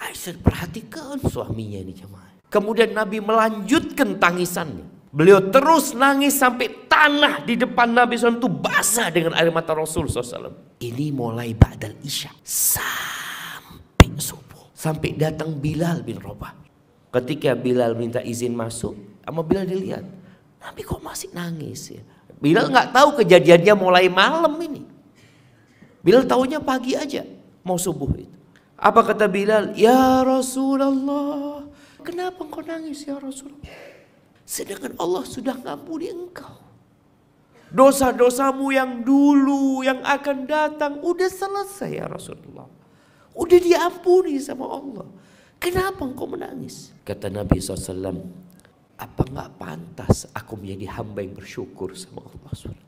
Aisyah perhatikan suaminya ini jemaah. Kemudian Nabi melanjutkan tangisannya. Beliau terus nangis sampai tanah di depan Nabi SAW itu basah dengan air mata Rasul SAW. Ini mulai ba'dal isya sampai subuh. Sampai datang Bilal bin Rabah. Ketika Bilal minta izin masuk, sama Bilal dilihat, Nabi kok masih nangis ya. Bilal nggak tahu kejadiannya mulai malam ini. Bilal tahunya pagi aja mau subuh itu. Apa kata Bilal? Ya Rasulullah, kenapa engkau nangis ya Rasulullah? Sedangkan Allah sudah ngampuni engkau. Dosa-dosamu yang dulu, yang akan datang, udah selesai ya Rasulullah. Udah diampuni sama Allah. Kenapa engkau menangis? Kata Nabi SAW, apa nggak pantas aku menjadi hamba yang bersyukur sama Allah SWT.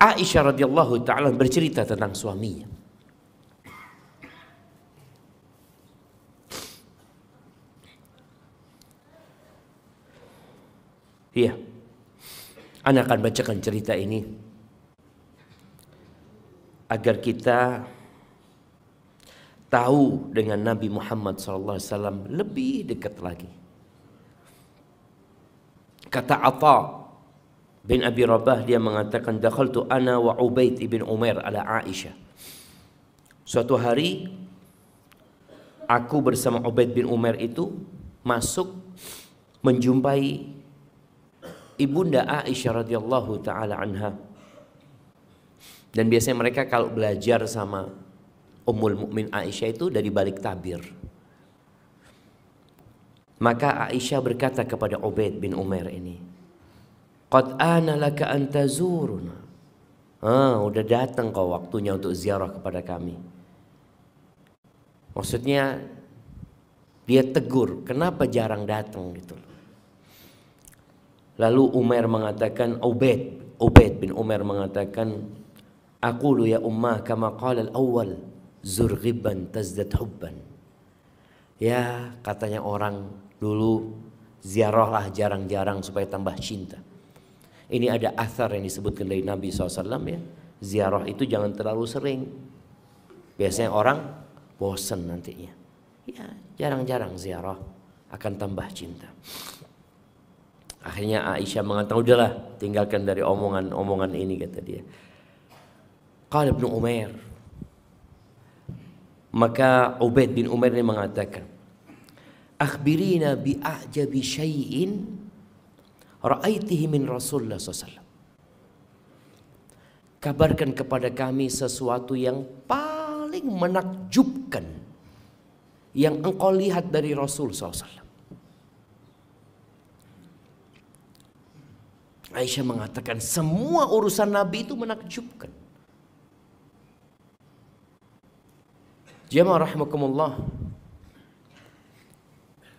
Aisyah radhiyallahu ta'ala bercerita tentang suaminya. Iya, Ana akan bacakan cerita ini agar kita tahu dengan Nabi Muhammad SAW lebih dekat lagi. Kata Atha bin Abi Rabah, dia mengatakan, dakhaltu ana wa Ubaid ibn Umair ala Aisyah. Suatu hari aku bersama Ubaid bin Umair itu masuk menjumpai ibunda Aisyah radhiyallahu taala anha. Dan biasanya mereka kalau belajar sama Ummul Mukmin Aisyah itu dari balik tabir. Maka Aisyah berkata kepada Ubaid bin Umair ini, qad ana laka an tazuruna. Udah datang kau waktunya untuk ziarah kepada kami. Maksudnya dia tegur, kenapa jarang datang gitu. Lalu Umair mengatakan, Ubaid bin Umair mengatakan, aqulu ya ummah kama qala al-awwal zur ghibban tazdad hubban. Ya, katanya orang dulu, ziarahlah jarang-jarang supaya tambah cinta. Ini ada athar yang disebutkan dari Nabi SAW ya. Ziarah itu jangan terlalu sering. Biasanya orang bosan nantinya. Ya, jarang-jarang ziarah akan tambah cinta. Akhirnya Aisyah mengatakan, udahlah tinggalkan dari omongan ini, kata dia. Qala Ibnu Umair. Maka Ubaid bin Umair ini mengatakan, akhbirina bi a'jabi syai'in ra'aitihi min Rasulullah SAW. Kabarkan kepada kami sesuatu yang paling menakjubkan yang engkau lihat dari Rasul SAW. Aisyah mengatakan semua urusan Nabi itu menakjubkan. Jemaah rahimakumullah,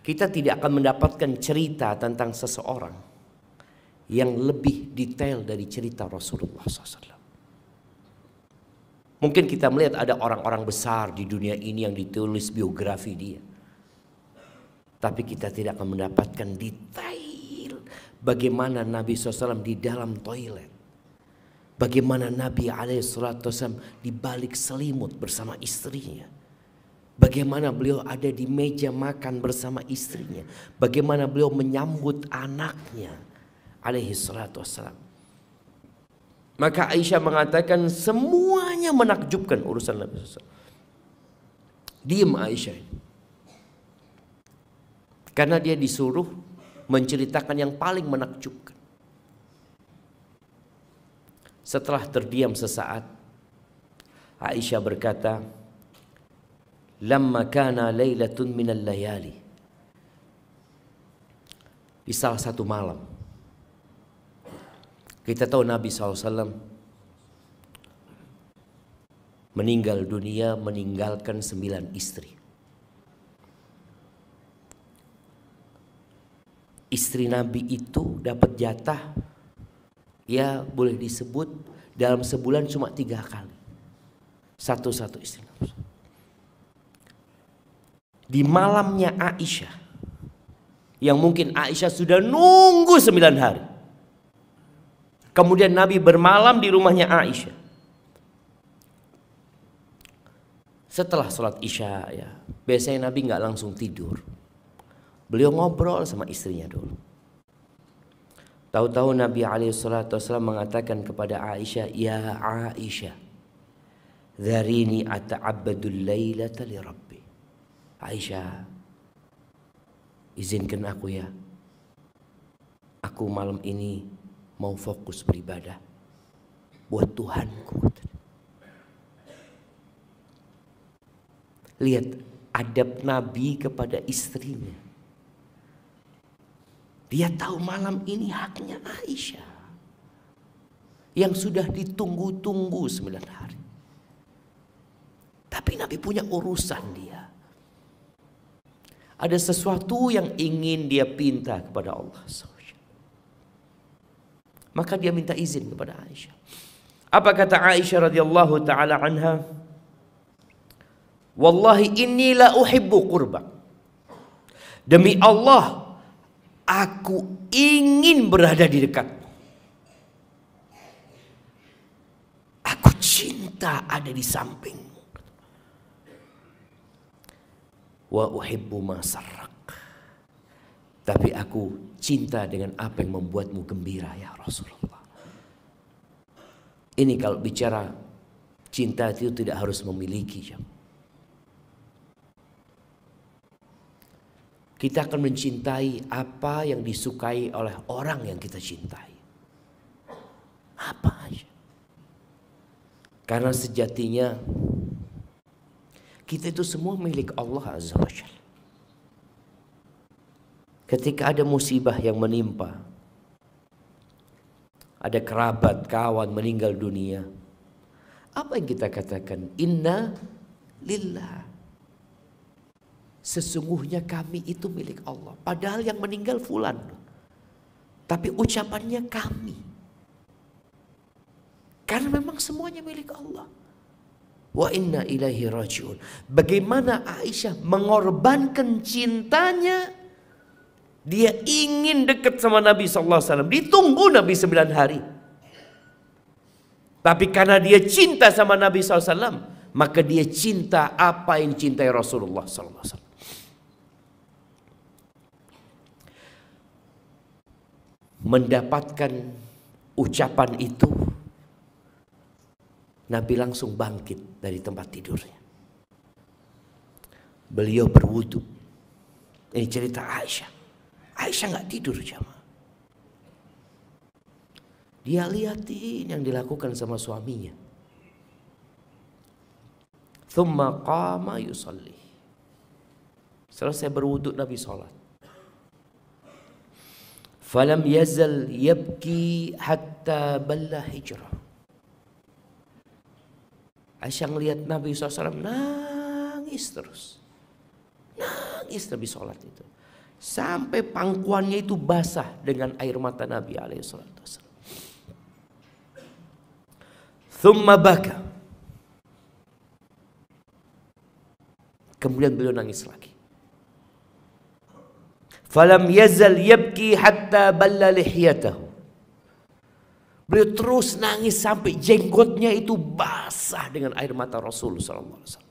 kita tidak akan mendapatkan cerita tentang seseorang yang lebih detail dari cerita Rasulullah SAW. Mungkin kita melihat ada orang-orang besar di dunia ini yang ditulis biografi dia, tapi kita tidak akan mendapatkan detail bagaimana Nabi SAW di dalam toilet, bagaimana Nabi SAW di balik selimut bersama istrinya, bagaimana beliau ada di meja makan bersama istrinya, bagaimana beliau menyambut anaknya SAW. Maka Aisyah mengatakan semuanya menakjubkan urusan Nabi SAW. Diam Aisyah, karena dia disuruh menceritakan yang paling menakjubkan. Setelah terdiam sesaat, Aisyah berkata, lamma kana lailatun minal layali. Di salah satu malam, kita tahu Nabi SAW meninggal dunia meninggalkan 9 istri. Istri Nabi itu dapat jatah, ya boleh disebut dalam sebulan cuma 3 kali. Satu-satu istri Nabi. Di malamnya Aisyah, yang mungkin Aisyah sudah nunggu 9 hari. Kemudian Nabi bermalam di rumahnya Aisyah. Setelah sholat isya ya, biasanya Nabi nggak langsung tidur. Beliau ngobrol sama istrinya dulu. Tahu-tahu Nabi SAW mengatakan kepada Aisyah, "Ya Aisyah, dharini ata'abbadul lailata li Rabbi." Aisyah, izinkan aku ya. Aku malam ini mau fokus beribadah buat Tuhanku. Lihat adab Nabi kepada istrinya. Dia tahu malam ini haknya Aisyah yang sudah ditunggu-tunggu 9 hari. Tapi Nabi punya urusan dia. Ada sesuatu yang ingin dia pinta kepada Allah. Maka dia minta izin kepada Aisyah. Apa kata Aisyah radhiyallahu taala anha? Wallahi inni la uhibbu qurbak. Demi Allah, aku ingin berada di dekatmu. Aku cinta ada di sampingmu. Wa uhibbu ma sarrak. Tapi aku cinta dengan apa yang membuatmu gembira ya Rasulullah. Ini kalau bicara cinta itu tidak harus memiliki. Kita akan mencintai apa yang disukai oleh orang yang kita cintai. Apa aja. Karena sejatinya kita itu semua milik Allah Azza wa Jalla. Ketika ada musibah yang menimpa, ada kerabat, kawan meninggal dunia, apa yang kita katakan? Inna lillah. Sesungguhnya kami itu milik Allah. Padahal yang meninggal fulan, tapi ucapannya kami. Karena memang semuanya milik Allah. Wa inna ilaihi rajiun. Bagaimana Aisyah mengorbankan cintanya? Dia ingin dekat sama Nabi SAW. Ditunggu Nabi 9 hari. Tapi karena dia cinta sama Nabi SAW, maka dia cinta apa yang dicintai Rasulullah SAW. Mendapatkan ucapan itu, Nabi langsung bangkit dari tempat tidurnya. Beliau berwudu. Ini cerita Aisyah. Aisyah nggak tidur jamaah. Dia lihatin yang dilakukan sama suaminya. Thumma qama yusalli. Selesai berwudu Nabi sholat. Falam yazal yabki hatta balla hijrah. Aisyah ngelihat Nabi SAW nangis terus. Nangis Nabi sholat itu. Sampai pangkuannya itu basah dengan air mata Nabi SAW. Thumma baka. Kemudian beliau nangis lagi. Falam yazal yabki hatta balla lihyatahu. Beliau terus nangis sampai jenggotnya itu basah dengan air mata Rasul sallallahu alaihi wasallam.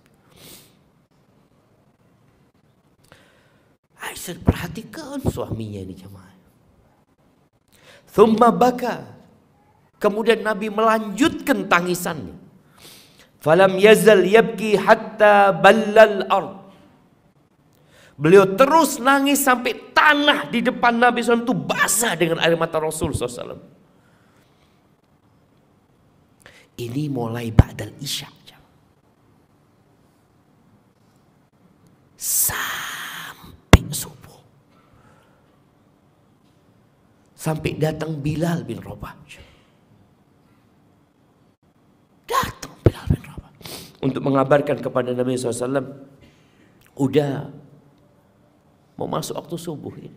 Aisyah perhatikan suaminya ini jemaah. Thumma baka. Kemudian Nabi melanjutkan tangisannya. Falam yazal yabki hatta ballal ard. Beliau terus nangis sampai tanah di depan Nabi SAW itu basah dengan air mata Rasul SAW. Ini mulai ba'dal isya. Sampai subuh. Sampai datang Bilal bin Rabah. Datang Bilal bin Rabah untuk mengabarkan kepada Nabi SAW, udah mau masuk waktu subuh ini.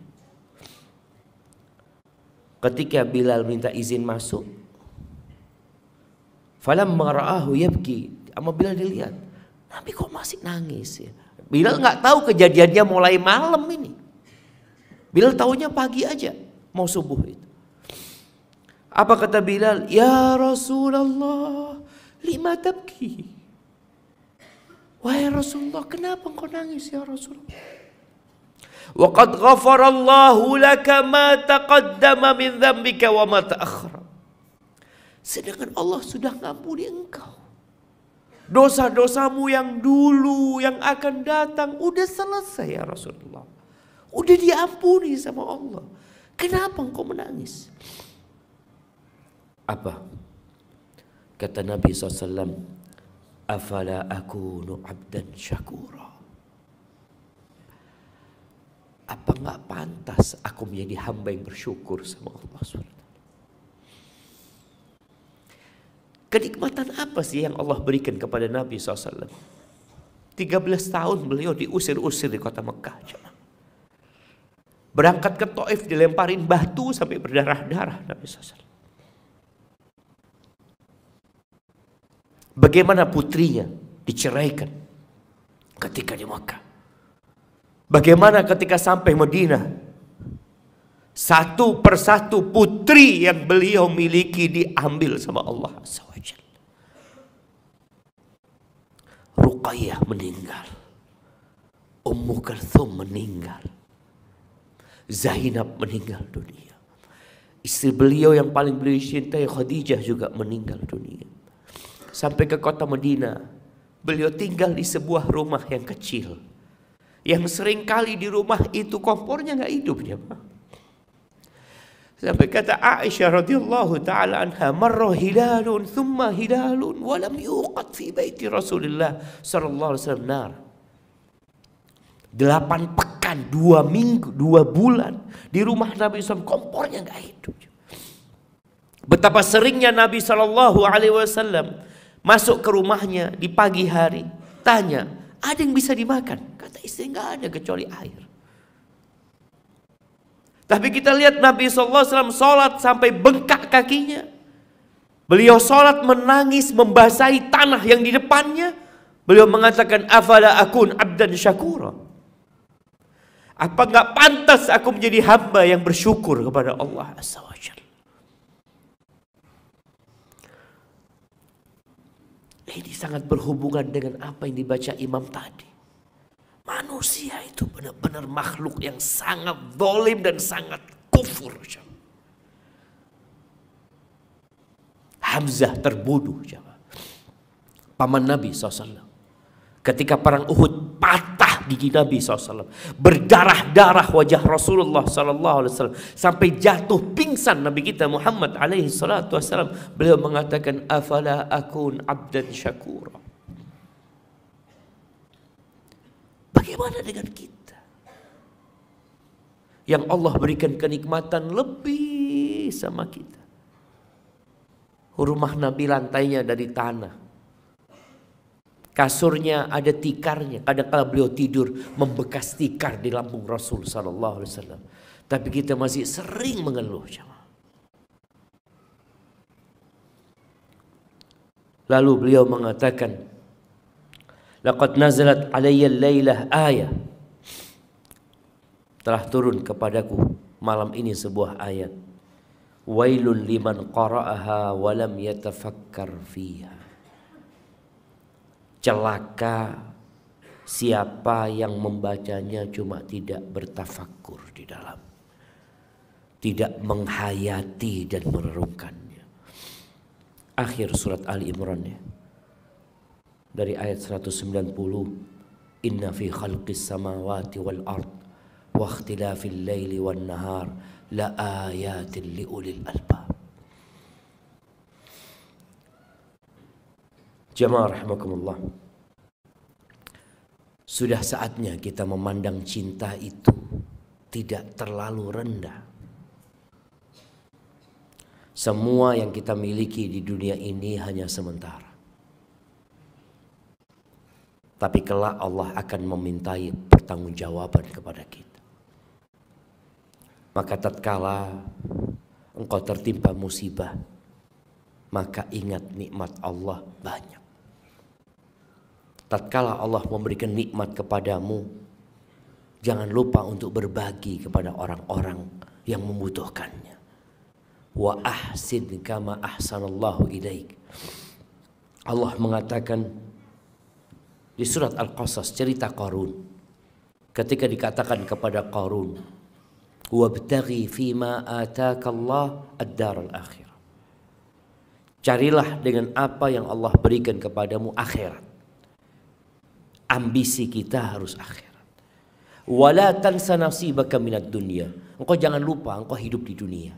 Ketika Bilal minta izin masuk, falamma ra'ahu yabki, ama Bilal dilihat Nabi kok masih nangis ya. Bilal nggak tahu kejadiannya mulai malam ini. Bilal tahunya pagi aja mau subuh itu. Apa kata Bilal? Ya Rasulullah, lima tabki. Wahai Rasulullah, kenapa engkau nangis ya Rasulullah? Wa qad ghafarallahu laka ma taqaddama min dzambika wa ma ta'akhkhara. Sedangkan Allah sudah ngampuni engkau. Dosa-dosamu yang dulu, yang akan datang, udah selesai ya Rasulullah. Udah diampuni sama Allah. Kenapa engkau menangis? Apa? Kata Nabi SAW, afala akunu abdan syakura. Apa nggak pantas aku menjadi hamba yang bersyukur sama Allah SWT? Kenikmatan apa sih yang Allah berikan kepada Nabi SAW? 13 tahun beliau diusir-usir di kota Mekah. Berangkat ke Taif dilemparin batu sampai berdarah-darah Nabi SAW. Bagaimana putrinya diceraikan ketika di Makkah. Bagaimana ketika sampai Madinah, satu persatu putri yang beliau miliki diambil sama Allah SWT. Ruqayyah meninggal, Ummu Kalthum meninggal, Zainab meninggal dunia. Istri beliau yang paling beliau cintai Khadijah juga meninggal dunia. Sampai ke kota Madinah, beliau tinggal di sebuah rumah yang kecil, yang seringkali di rumah itu kompornya nggak hidup ya Pak. Sampai kata Aisyah radhiyallahu taala anha, marra hilalun thumma hilalun wa lam yuqad fi baiti Rasulillah sallallahu alaihi wasallam nar. 8 pekan, 2 minggu, 2 bulan di rumah Nabi SAW kompornya nggak hidup. Betapa seringnya Nabi sallallahu alaihi wasallam masuk ke rumahnya di pagi hari, tanya, ada yang bisa dimakan? Kata istri, nggak ada kecuali air. Tapi kita lihat Nabi SAW sholat sampai bengkak kakinya. Beliau sholat menangis, membasahi tanah yang di depannya. Beliau mengatakan, afala akun abdan syakura. Apa nggak pantas aku menjadi hamba yang bersyukur kepada Allah SWT? Ini sangat berhubungan dengan apa yang dibaca imam tadi. Manusia itu benar-benar makhluk yang sangat zalim dan sangat kufur. Hamzah terbunuh. Paman Nabi SAW. Ketika perang Uhud patah gigi Nabi SAW. Berdarah-darah wajah Rasulullah SAW. Sampai jatuh pingsan Nabi kita Muhammad SAW. Beliau mengatakan, afala akun abdan syakura. Bagaimana dengan kita? Yang Allah berikan kenikmatan lebih sama kita. Rumah Nabi lantainya dari tanah. Kasurnya ada tikarnya. Kadang-kala beliau tidur membekas tikar di lambung Rasul sallallahu alaihi wasallam. Tapi kita masih sering mengeluh. Lalu beliau mengatakan, laqad nazalat alayya al-lailah ayah. Telah turun kepadaku malam ini sebuah ayat. Wailun liman qara'aha wa lam yatafakkar fiha. Celaka siapa yang membacanya cuma tidak bertafakkur di dalam, tidak menghayati dan merenungkannya. Akhir surat Ali Imran ya. Dari ayat 190, inna fi khalqis samawati wal ard wa ikhtilafil laili wan nahar la ayatin liulil albab. Jamaah rahimakumullah. Sudah saatnya kita memandang cinta itu tidak terlalu rendah. Semua yang kita miliki di dunia ini hanya sementara. Tapi kelak Allah akan memintai pertanggungjawaban kepada kita. Maka tatkala engkau tertimpa musibah, maka ingat nikmat Allah banyak. Tatkala Allah memberikan nikmat kepadamu, jangan lupa untuk berbagi kepada orang-orang yang membutuhkannya. Wa ahsin kama ahsanallahu ilaik. Allah mengatakan, Di surat Al-Qasas cerita Qarun. Ketika dikatakan kepada Qarun, "Wabtaghi fima ataakallah ad-daral akhirah." Carilah dengan apa yang Allah berikan kepadamu akhirat. Ambisi kita harus akhirat. Wala tansa nasibaka minad dunya. Engkau jangan lupa engkau hidup di dunia.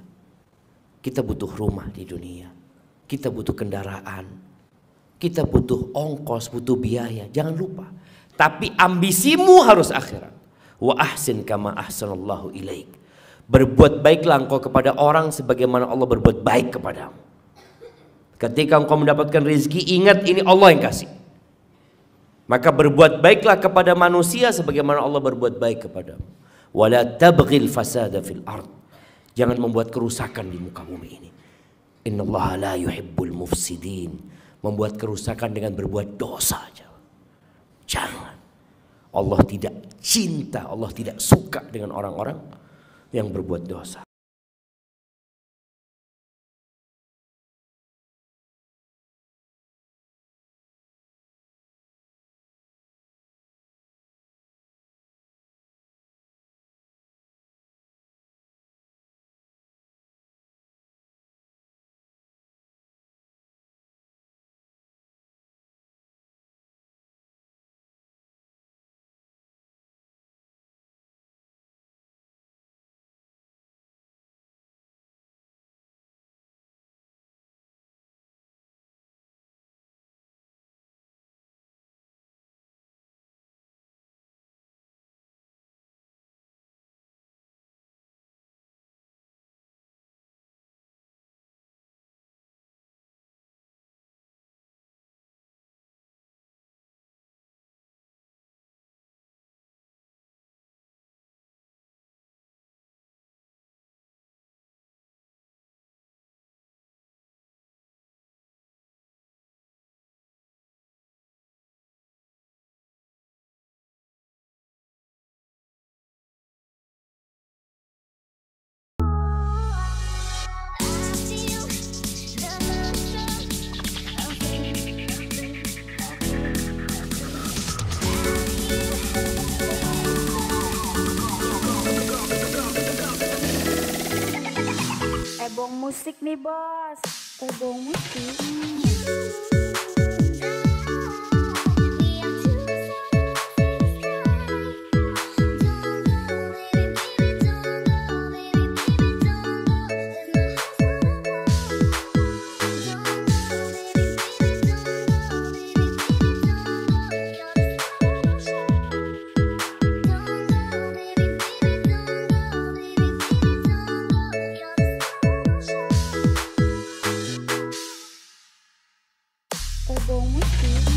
Kita butuh rumah di dunia. Kita butuh kendaraan. Kita butuh ongkos, butuh biaya. Jangan lupa. Tapi ambisimu harus akhirat. Wa ahsin kama ahsanallahu ilaik. Berbuat baiklah engkau kepada orang sebagaimana Allah berbuat baik kepadamu. Ketika engkau mendapatkan rezeki, ingat ini Allah yang kasih. Maka berbuat baiklah kepada manusia sebagaimana Allah berbuat baik kepadamu. Wala tabghil fasada fil ard. Jangan membuat kerusakan di muka bumi ini. Innallaha la yuhibbul mufsidin. Membuat kerusakan dengan berbuat dosa. Jangan. Allah tidak cinta, Allah tidak suka dengan orang-orang yang berbuat dosa. Ebong musik nih bos. Ebong musik. Ebong musik.